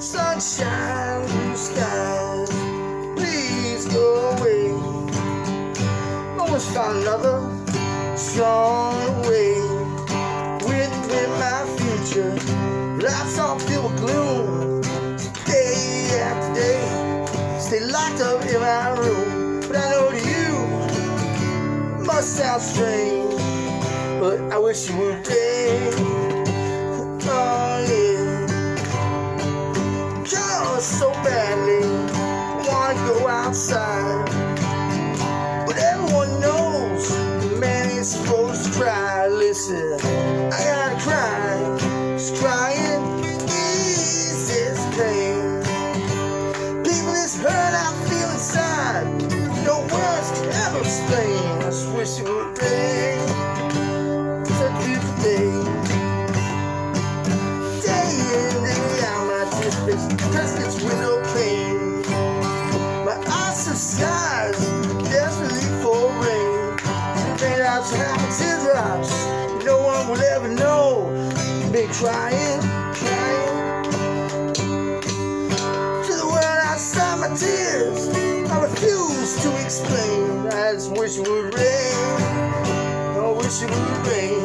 Sunshine, blue skies, please go away. Almost found another strong way. With my future, life's all filled with gloom. Day after day, stay locked up in my room. But I know to you, must sound strange, but I wish you would stay. Oh yeah. So badly wanna go outside, but everyone knows the man ain't supposed to cry. Listen, I gotta cry, 'cause crying eases pain. People, this hurt I feel inside, no words can ever explain. I just wish it would rain. It's a beautiful day, day in, day out. My tears press its window pane. My eyes subside, desperately for rain. Rain out to have teardrops, no one will ever know. Been crying, crying to the world outside my tears. I refuse to explain. I just wish it would rain. I wish it would rain.